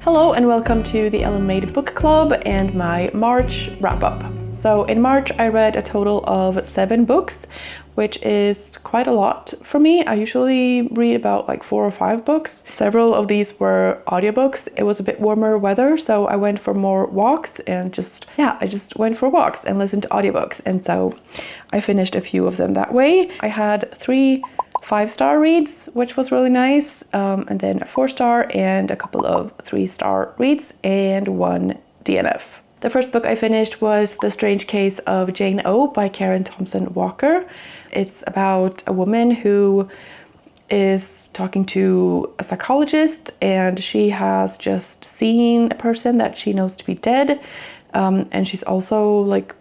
Hello and welcome to the LMAid Book Club and my March wrap-up. So in March I read a total of 7 books, which is quite a lot for me. I usually read about like 4 or 5 books. Several of these were audiobooks. It was a bit warmer weather, so I went for more walks and I just went for walks and listened to audiobooks. And so I finished a few of them that way. I had 3 5-star reads, which was really nice, and then a 4-star and a couple of 3-star reads and 1 DNF. The first book I finished was The Strange Case of Jane O by Karen Thompson Walker. It's about a woman who is talking to a psychologist, and she has just seen a person that she knows to be dead, and she's also like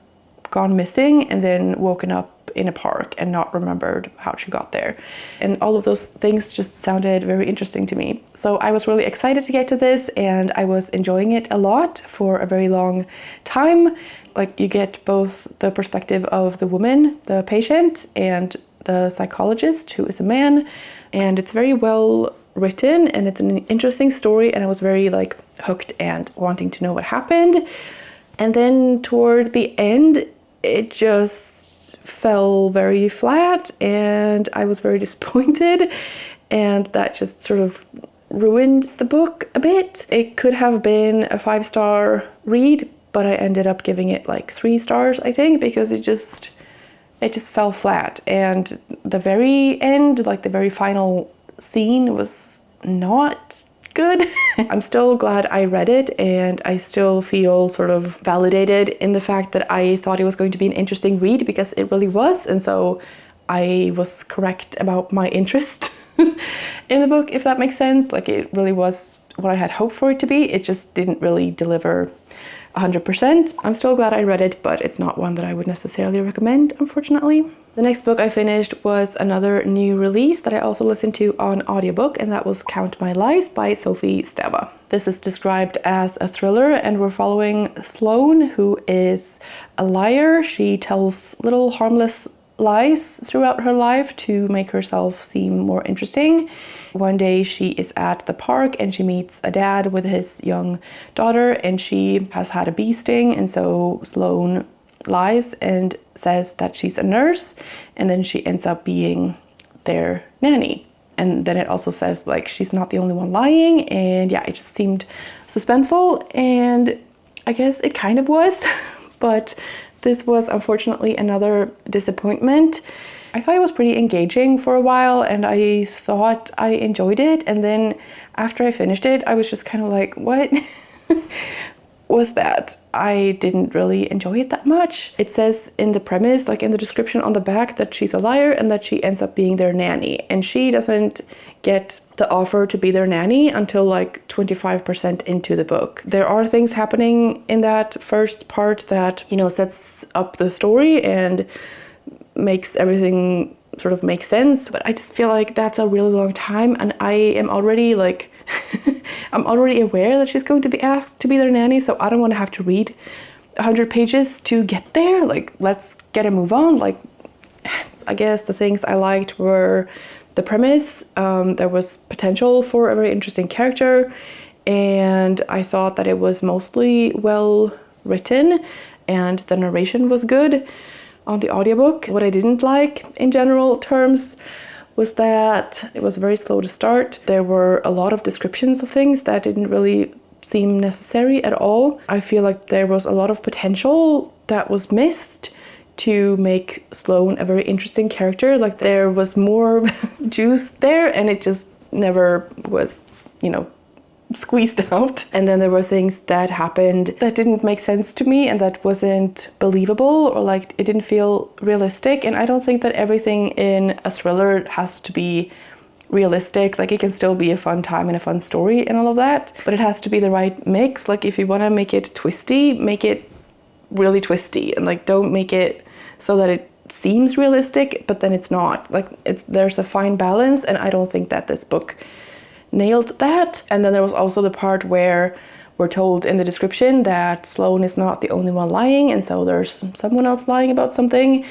gone missing and then woken up in a park and not remembered how she got there. And all of those things just sounded very interesting to me. So I was really excited to get to this, and I was enjoying it a lot for a very long time. Like, you get both the perspective of the woman, the patient, and the psychologist, who is a man, and it's very well written and it's an interesting story, and I was very like hooked and wanting to know what happened. And then toward the end, it just fell very flat and I was very disappointed, and that just sort of ruined the book a bit. It could have been a 5-star read, but I ended up giving it like 3 stars, I think, because it just fell flat. And the very end, like the very final scene, was not good. I'm still glad I read it, and I still feel sort of validated in the fact that I thought it was going to be an interesting read, because it really was. And so I was correct about my interest in the book, if that makes sense. Like, it really was what I had hoped for it to be. It just didn't really deliver 100%. I'm still glad I read it, but it's not one that I would necessarily recommend, unfortunately. The next book I finished was another new release that I also listened to on audiobook, and that was Count My Lies by Sophie Stava. This is described as a thriller, and we're following Sloane, who is a liar. She tells little harmless lies throughout her life to make herself seem more interesting. One day she is at the park and she meets a dad with his young daughter, and she has had a bee sting, and so Sloane lies and says that she's a nurse, and then she ends up being their nanny. And then it also says like she's not the only one lying, and yeah, it just seemed suspenseful, and I guess it kind of was. But this was unfortunately another disappointment. I thought it was pretty engaging for a while, and I thought I enjoyed it, and then after I finished it, I was just kind of like, what was that? I didn't really enjoy it that much. It says in the premise, like in the description on the back, that she's a liar and that she ends up being their nanny, and she doesn't get the offer to be their nanny until like 25% into the book. There are things happening in that first part that, you know, sets up the story and makes everything sort of make sense, but I just feel like that's a really long time, and I am already like I'm already aware that she's going to be asked to be their nanny, so I don't want to have to read 100 pages to get there. Like, let's get a move on. Like, I guess the things I liked were the premise. There was potential for a very interesting character, and I thought that it was mostly well written, and the narration was good on the audiobook. What I didn't like in general terms was that it was very slow to start. There were a lot of descriptions of things that didn't really seem necessary at all. I feel like there was a lot of potential that was missed to make Sloane a very interesting character. Like, there was more juice there, and it just never was, you know, squeezed out. And then there were things that happened that didn't make sense to me and that wasn't believable, or like it didn't feel realistic. And I don't think that everything in a thriller has to be realistic. Like, it can still be a fun time and a fun story and all of that, but it has to be the right mix. Like, if you want to make it twisty, make it really twisty, and like don't make it so that it seems realistic but then it's not. Like, there's a fine balance, and I don't think that this book nailed that. And then there was also the part where we're told in the description that Sloane is not the only one lying, and so there's someone else lying about something,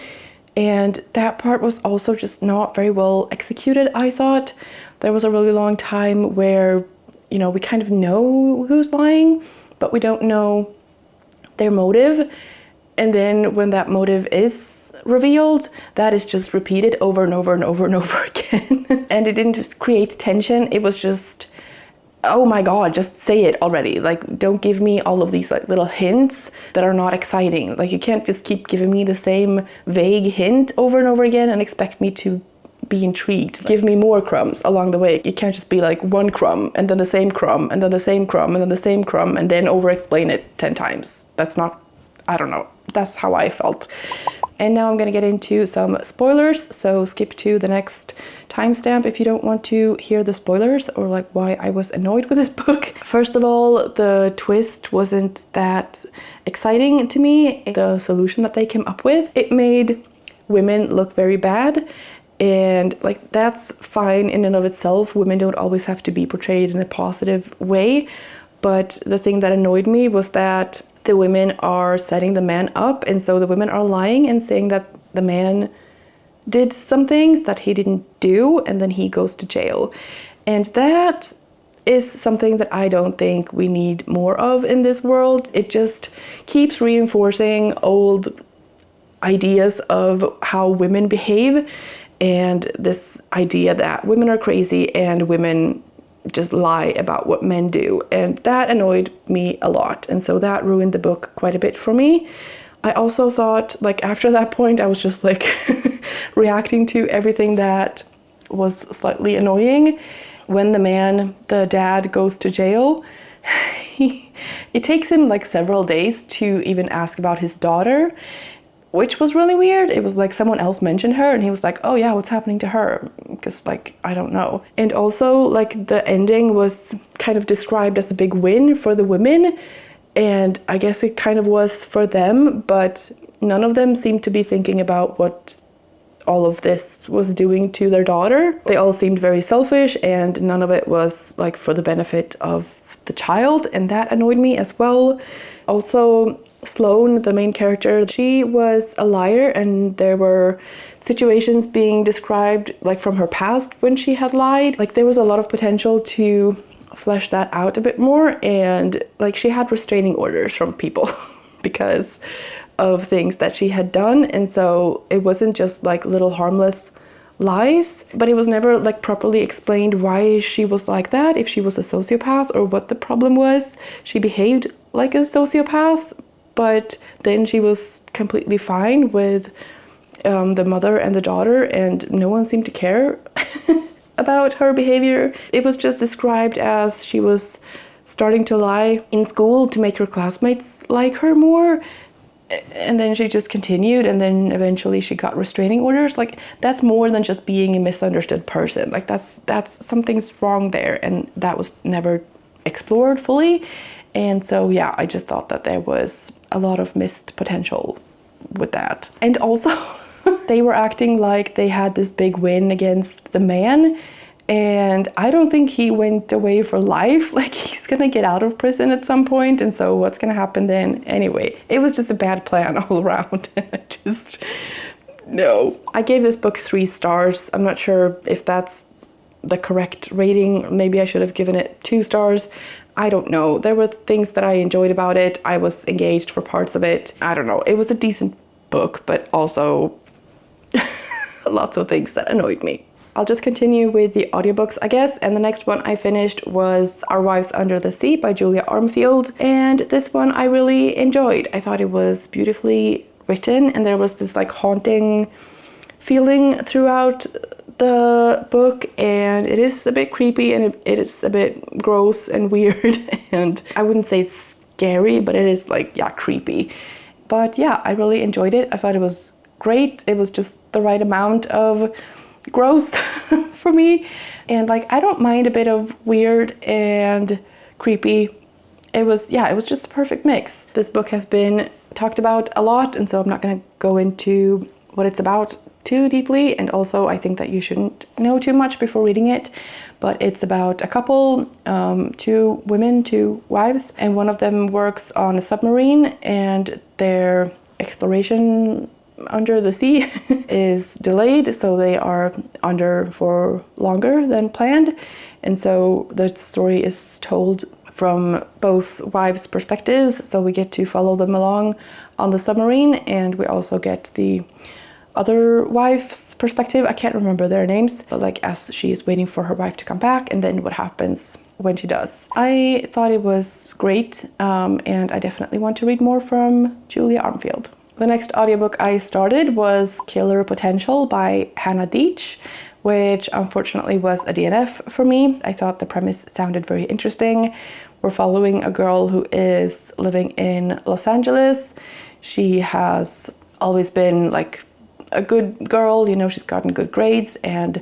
and that part was also just not very well executed, I thought. There was a really long time where you know, we kind of know who's lying, but we don't know their motive. And then when that motive is revealed, that is just repeated over and over and over and over again. And it didn't just create tension. It was just, oh my God, just say it already. Like, don't give me all of these like little hints that are not exciting. Like, you can't just keep giving me the same vague hint over and over again and expect me to be intrigued. Give me more crumbs along the way. It can't just be like one crumb and then the same crumb and then the same crumb and then the same crumb and then over explain it 10 times. That's not, I don't know. That's how I felt. And now I'm going to get into some spoilers, so skip to the next timestamp if you don't want to hear the spoilers or like why I was annoyed with this book. First of all, the twist wasn't that exciting to me. The solution that they came up with, it made women look very bad. And like, that's fine in and of itself. Women don't always have to be portrayed in a positive way. But the thing that annoyed me was that the women are setting the man up, and so the women are lying and saying that the man did some things that he didn't do, and then he goes to jail. And that is something that I don't think we need more of in this world. It just keeps reinforcing old ideas of how women behave, and this idea that women are crazy and women just lie about what men do. And that annoyed me a lot. And so that ruined the book quite a bit for me. I also thought, like, after that point, I was just like reacting to everything that was slightly annoying. When the dad goes to jail, it takes him like several days to even ask about his daughter, which was really weird. It was like someone else mentioned her and he was like, oh yeah, what's happening to her? Because like, I don't know. And also like the ending was kind of described as a big win for the women. And I guess it kind of was for them, but none of them seemed to be thinking about what all of this was doing to their daughter. They all seemed very selfish and none of it was like for the benefit of the child. And that annoyed me as well. Also, Sloane, the main character, she was a liar, and there were situations being described like from her past when she had lied. Like, there was a lot of potential to flesh that out a bit more, and like she had restraining orders from people because of things that she had done. And so it wasn't just like little harmless lies, but it was never like properly explained why she was like that, if she was a sociopath or what the problem was. She behaved like a sociopath, but then she was completely fine with the mother and the daughter, and no one seemed to care about her behavior. It was just described as she was starting to lie in school to make her classmates like her more, and then she just continued, and then eventually she got restraining orders. Like, that's more than just being a misunderstood person. Like, that's something's wrong there, and that was never explored fully. And so yeah, I just thought that there was a lot of missed potential with that. And also they were acting like they had this big win against the man, and I don't think he went away for life. Like, he's gonna get out of prison at some point, and so what's gonna happen then? Anyway, it was just a bad plan all around. No. I gave this book 3 stars. I'm not sure if that's the correct rating. Maybe I should have given it 2 stars. I don't know. There were things that I enjoyed about it. I was engaged for parts of it. I don't know. It was a decent book, but also lots of things that annoyed me. I'll just continue with the audiobooks, I guess. And the next one I finished was Our Wives Under the Sea by Julia Armfield. And this one I really enjoyed. I thought it was beautifully written, and there was this like haunting feeling throughout the book, and it is a bit creepy, and it is a bit gross and weird, and I wouldn't say it's scary, but it is like, yeah, creepy. But yeah, I really enjoyed it. I thought it was great. It was just the right amount of gross for me, and like, I don't mind a bit of weird and creepy. It was just a perfect mix. This book has been talked about a lot, and so I'm not going to go into what it's about too deeply, and also I think that you shouldn't know too much before reading it. But it's about a couple, 2 women, 2 wives, and one of them works on a submarine, and their exploration under the sea is delayed, so they are under for longer than planned. And so the story is told from both wives' perspectives, so we get to follow them along on the submarine, and we also get the other wife's perspective. I can't remember their names, but like as she is waiting for her wife to come back, and then what happens when she does. I thought it was great, and I definitely want to read more from Julia Armfield. The next audiobook I started was Killer Potential by Hannah Deach, which unfortunately was a DNF for me. I thought the premise sounded very interesting. We're following a girl who is living in Los Angeles. She has always been like a good girl, you know, she's gotten good grades and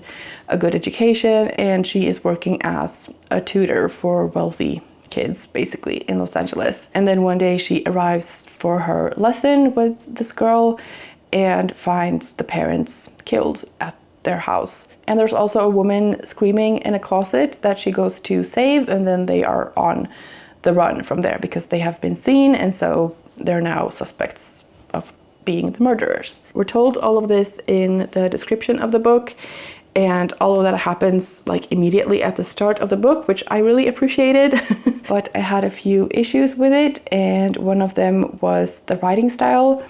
a good education, and she is working as a tutor for wealthy kids basically in Los Angeles. And then one day she arrives for her lesson with this girl and finds the parents killed at their house. And there's also a woman screaming in a closet that she goes to save, and then they are on the run from there because they have been seen, and so they're now suspects of being the murderers. We're told all of this in the description of the book, and all of that happens like immediately at the start of the book, which I really appreciated. But I had a few issues with it, and one of them was the writing style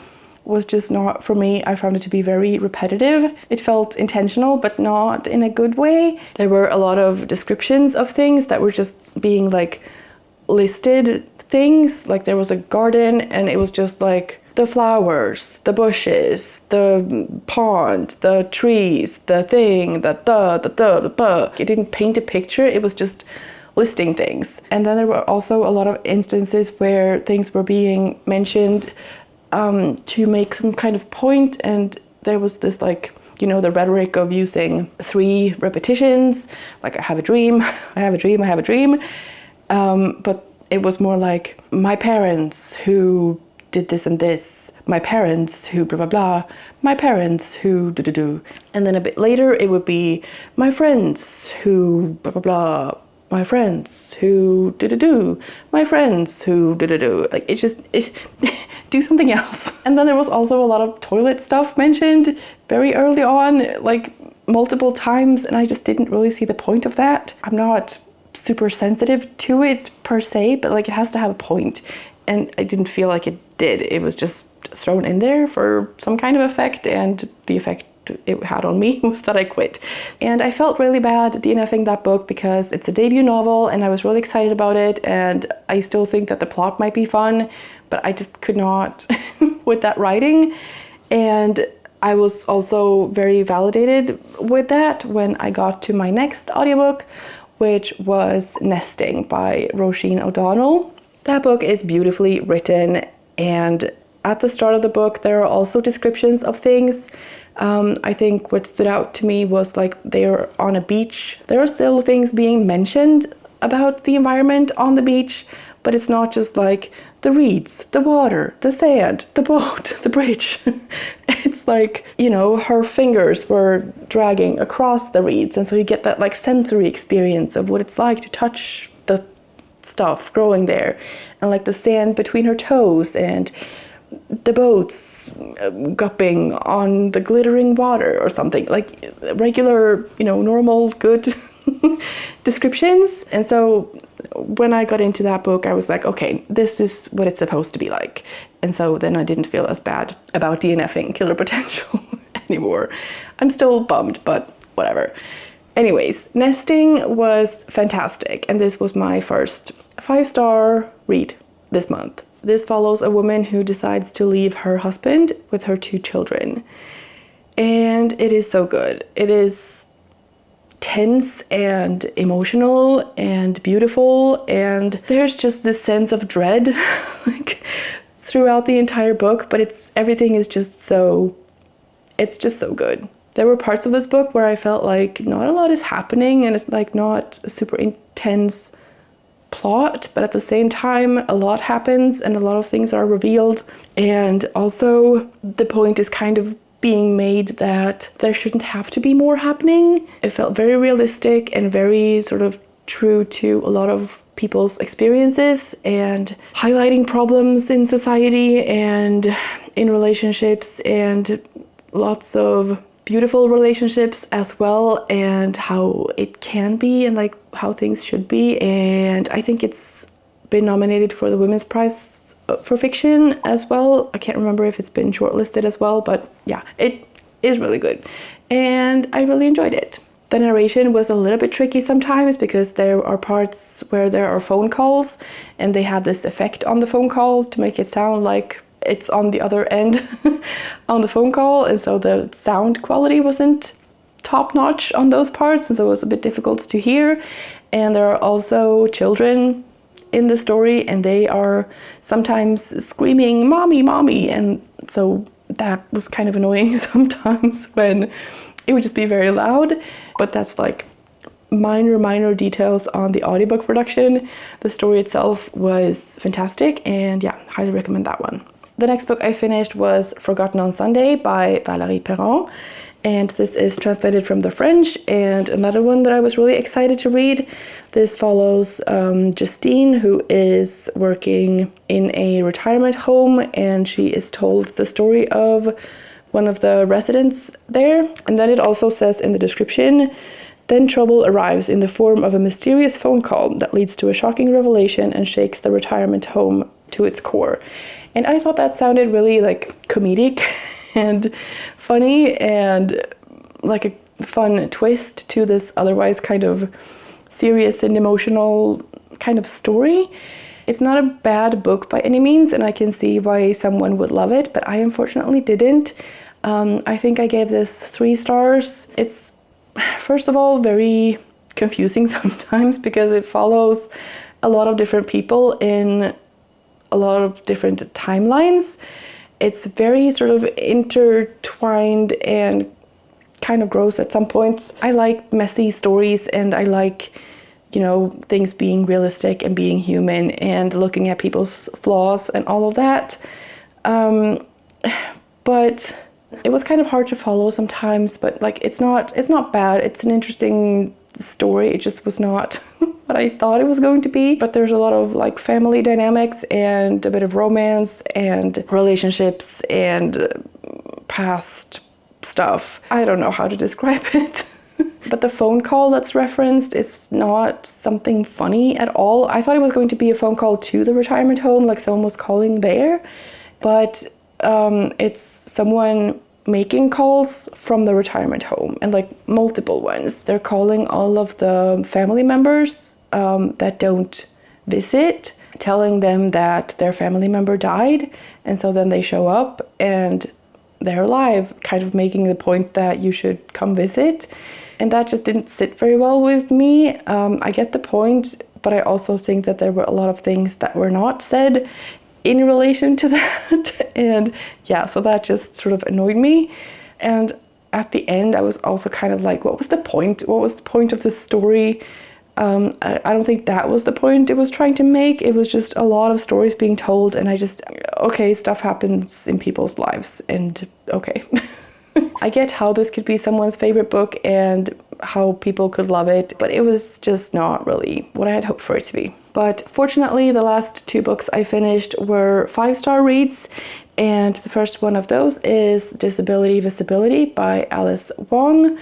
was just not for me. I found it to be very repetitive. It felt intentional, but not in a good way. There were a lot of descriptions of things that were just being like listed things. Like there was a garden and it was just like the flowers, the bushes, the pond, the trees, the thing, the. It didn't paint a picture. It was just listing things. And then there were also a lot of instances where things were being mentioned to make some kind of point, and there was this like, you know, the rhetoric of using 3 repetitions, like I have a dream, I have a dream, I have a dream, but it was more like my parents who did this and this, my parents who blah blah blah, my parents who do, and then a bit later it would be my friends who blah blah blah, my friends who do, my friends who do. Like it just do something else. And then there was also a lot of toilet stuff mentioned very early on, like multiple times, and I just didn't really see the point of that. I'm not super sensitive to it per se, but like it has to have a point, and I didn't feel like it did. It was just thrown in there for some kind of effect, and the effect it had on me was that I quit. And I felt really bad DNFing that book because it's a debut novel and I was really excited about it, and I still think that the plot might be fun, but I just could not with that writing. And I was also very validated with that when I got to my next audiobook, which was Nesting by Roisin O'Donnell. That book is beautifully written, and at the start of the book there are also descriptions of things. I think what stood out to me was like they're on a beach. There are still things being mentioned about the environment on the beach, but it's not just like the reeds, the water, the sand, the boat, the bridge. It's like, you know, her fingers were dragging across the reeds, and so you get that like sensory experience of what it's like to touch the stuff growing there, and like the sand between her toes, and the boats gupping on the glittering water or something, like regular, you know, normal, good descriptions. And so when I got into that book, I was like, okay, this is what it's supposed to be like. And so then I didn't feel as bad about DNFing Killer Potential anymore. I'm still bummed, but whatever. Anyways, Nesting was fantastic, and this was my first 5-star read this month. This follows a woman who decides to leave her husband with her 2 children. And it is so good. It is tense and emotional and beautiful, and there's just this sense of dread like throughout the entire book, but everything is just so, it's just so good. There were parts of this book where I felt like not a lot is happening, and it's like not a super intense plot, but at the same time a lot happens and a lot of things are revealed, and also the point is kind of being made that there shouldn't have to be more happening. It felt very realistic and very sort of true to a lot of people's experiences and highlighting problems in society, and in relationships and lots of beautiful relationships as well, and how it can be and like how things should be. And I think it's been nominated for the Women's Prize for Fiction as well. I can't remember if it's been shortlisted as well, but yeah, it is really good and I really enjoyed it. The narration was a little bit tricky sometimes because there are parts where there are phone calls and they have this effect on the phone call to make it sound like it's on the other end on the phone call, and so the sound quality wasn't top notch on those parts, and so it was a bit difficult to hear. And there are also children in the story and they are sometimes screaming mommy mommy, and so that was kind of annoying sometimes when it would just be very loud. But that's like minor details on the audiobook production. The story itself was fantastic, and yeah, highly recommend that one. The next book I finished was Forgotten on Sunday by Valérie Perron, and this is translated from the French, and another one that I was really excited to read. This follows Justine, who is working in a retirement home, and she is told the story of one of the residents there. And then it also says in the description, then trouble arrives in the form of a mysterious phone call that leads to a shocking revelation and shakes the retirement home to its core. And I thought that sounded really like comedic and funny and like a fun twist to this otherwise kind of serious and emotional kind of story. It's not a bad book by any means, and I can see why someone would love it, but I unfortunately didn't. I think I gave this 3 stars. It's, first of all, very confusing sometimes because it follows a lot of different people in a lot of different timelines. It's very sort of intertwined and kind of gross at some points. I like messy stories, and I like, you know, things being realistic and being human and looking at people's flaws and all of that. But it was kind of hard to follow sometimes, but like it's not bad. It's an interesting story. It just was not what I thought it was going to be. But there's a lot of like family dynamics and a bit of romance and relationships and past stuff. I don't know how to describe it. But the phone call that's referenced is not something funny at all. I thought it was going to be a phone call to the retirement home, like someone was calling there. But it's someone making calls from the retirement home, and like multiple ones. They're calling all of the family members that don't visit, telling them that their family member died, and so then they show up and they're alive, kind of making the point that you should come visit. And that just didn't sit very well with me. I get the point, but I also think that there were a lot of things that were not said in relation to that. And yeah, so that just sort of annoyed me. And at the end, I was also kind of like, what was the point? What was the point of this story? I don't think that was the point it was trying to make. It was just a lot of stories being told, and I just, okay, stuff happens in people's lives, and okay. I get how this could be someone's favorite book and how people could love it, but it was just not really what I had hoped for it to be. But fortunately, the last 2 books I finished were 5-star reads, and the first one of those is Disability Visibility by Alice Wong.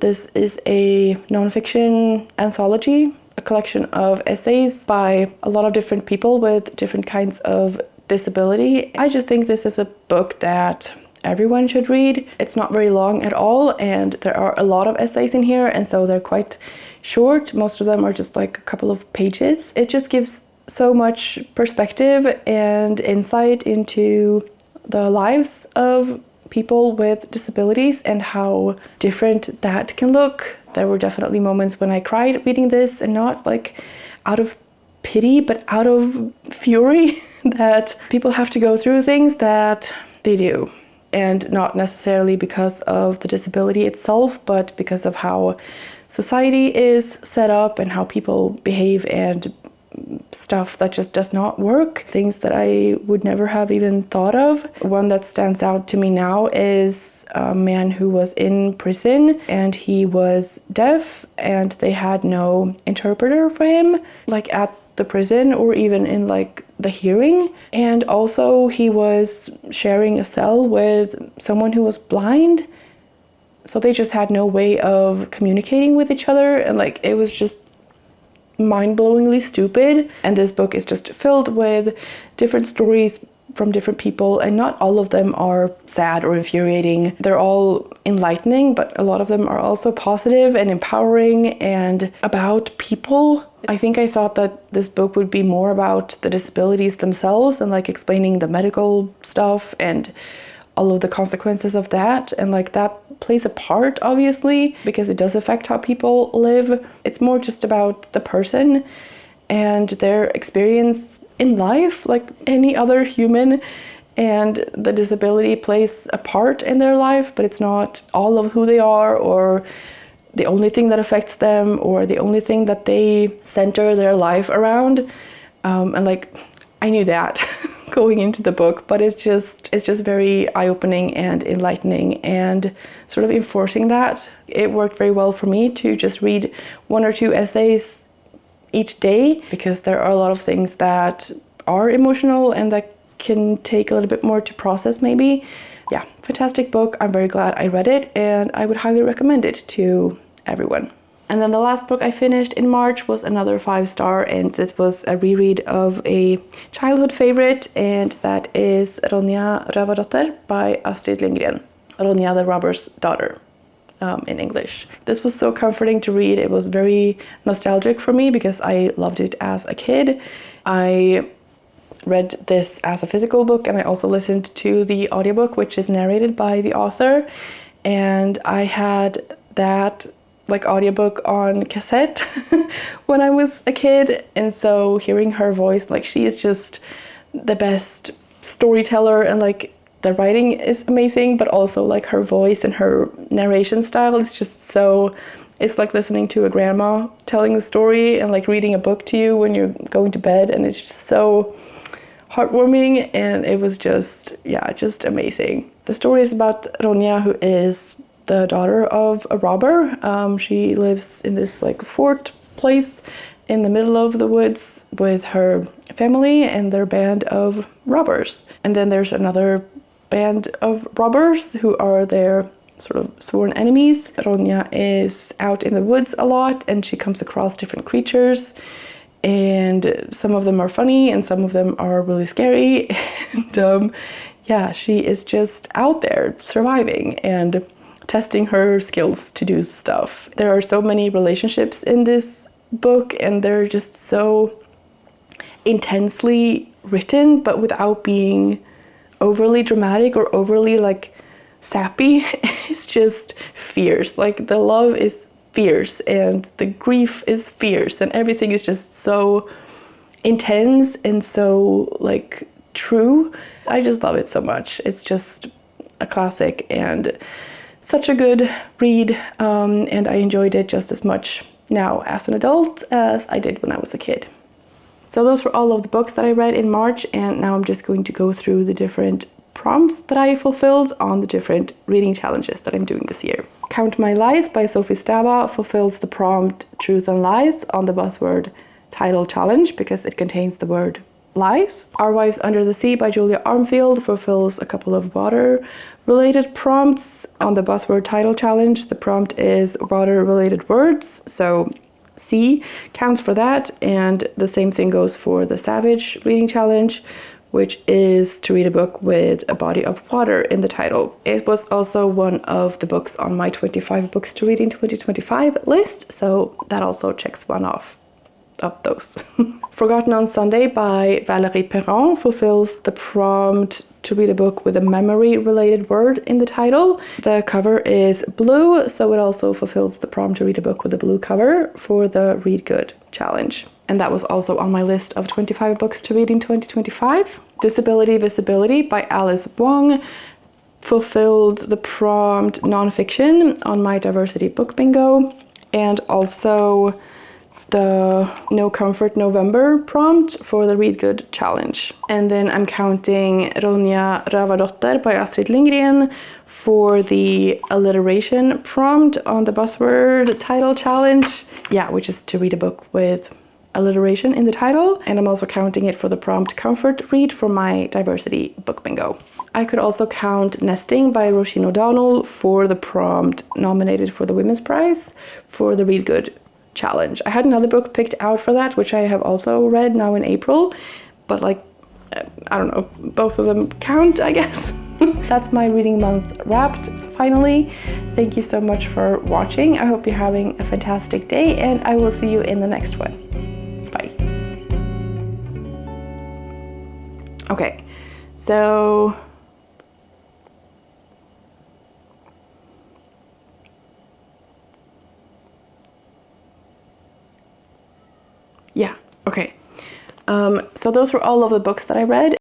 This is a nonfiction anthology, a collection of essays by a lot of different people with different kinds of disability. I just think this is a book that everyone should read. It's not very long at all, and there are a lot of essays in here, and so they're quite short. Most of them are just like a couple of pages. It just gives so much perspective and insight into the lives of people with disabilities and how different that can look. There were definitely moments when I cried reading this, and not like out of pity, but out of fury that people have to go through things that they do. And not necessarily because of the disability itself, but because of how society is set up and how people behave and stuff that just does not work. Things that I would never have even thought of. One that stands out to me now is a man who was in prison, and he was deaf, and they had no interpreter for him. Like at the prison or even in like the hearing. And also he was sharing a cell with someone who was blind. So they just had no way of communicating with each other, and like it was just mind-blowingly stupid. And this book is just filled with different stories from different people, and not all of them are sad or infuriating. They're all enlightening, but a lot of them are also positive and empowering and about people. I think I thought that this book would be more about the disabilities themselves and like explaining the medical stuff and all of the consequences of that, and like that plays a part obviously because it does affect how people live. It's more just about the person and their experience in life like any other human, and the disability plays a part in their life, but it's not all of who they are or the only thing that affects them or the only thing that they center their life around. And like I knew that going into the book, but it's just very eye-opening and enlightening, and sort of enforcing that. It worked very well for me to just read 1 or 2 essays each day, because there are a lot of things that are emotional and that can take a little bit more to process maybe. Yeah, fantastic book. I'm very glad I read it, and I would highly recommend it to everyone. And then the last book I finished in March was another 5-star, and this was a reread of a childhood favorite, and that is Ronja Rövardotter by Astrid Lindgren. Ronja the Robber's Daughter in English. This was so comforting to read. It was very nostalgic for me because I loved it as a kid. I read this as a physical book, and I also listened to the audiobook, which is narrated by the author, and I had that like audiobook on cassette when I was a kid, and so hearing her voice, like she is just the best storyteller, and like the writing is amazing, but also like her voice and her narration style is just so, it's like listening to a grandma telling the story and like reading a book to you when you're going to bed, and it's just so heartwarming, and it was just, yeah, just amazing. The story is about Ronja, who is the daughter of a robber. She lives in this like fort place in the middle of the woods with her family and their band of robbers. And then there's another band of robbers who are their sort of sworn enemies. Ronja is out in the woods a lot, and she comes across different creatures, and some of them are funny and some of them are really scary. And yeah, she is just out there surviving and testing her skills to do stuff. There are so many relationships in this book, and they're just so intensely written, but without being overly dramatic or overly like sappy. It's just fierce. Like the love is fierce and the grief is fierce, and everything is just so intense and so like true. I just love it so much. It's just a classic and such a good read, and I enjoyed it just as much now as an adult as I did when I was a kid. So those were all of the books that I read in March, and now I'm just going to go through the different prompts that I fulfilled on the different reading challenges that I'm doing this year. Count My Lies by Sophie Stava fulfills the prompt Truth and Lies on the buzzword title challenge because it contains the word lies. Our Wives Under the Sea by Julia Armfield fulfills a couple of water-related prompts on the buzzword title challenge. The prompt is water-related words, so sea counts for that, and the same thing goes for the Savage reading challenge, which is to read a book with a body of water in the title. It was also one of the books on my 25 books to read in 2025 list, so that also checks one off of those. Forgotten on Sunday by Valérie Perron fulfills the prompt to read a book with a memory-related word in the title. The cover is blue, so it also fulfills the prompt to read a book with a blue cover for the Read Good challenge. And that was also on my list of 25 books to read in 2025. Disability Visibility by Alice Wong fulfilled the prompt nonfiction on my diversity book bingo, and also the No Comfort November prompt for the Read Good challenge. And then I'm counting Ronja Rövardotter by Astrid Lindgren for the alliteration prompt on the buzzword title challenge. Yeah, which is to read a book with alliteration in the title, and I'm also counting it for the prompt comfort read for my diversity book bingo. I could also count Nesting by Roisin O'Donnell for the prompt nominated for the Women's Prize for the Read Good challenge. I had another book picked out for that, which I have also read now in April, but like, I don't know, both of them count, I guess. That's my reading month wrapped, finally. Thank you so much for watching. I hope you're having a fantastic day, and I will see you in the next one. Bye. Okay, so yeah, okay. So those were all of the books that I read.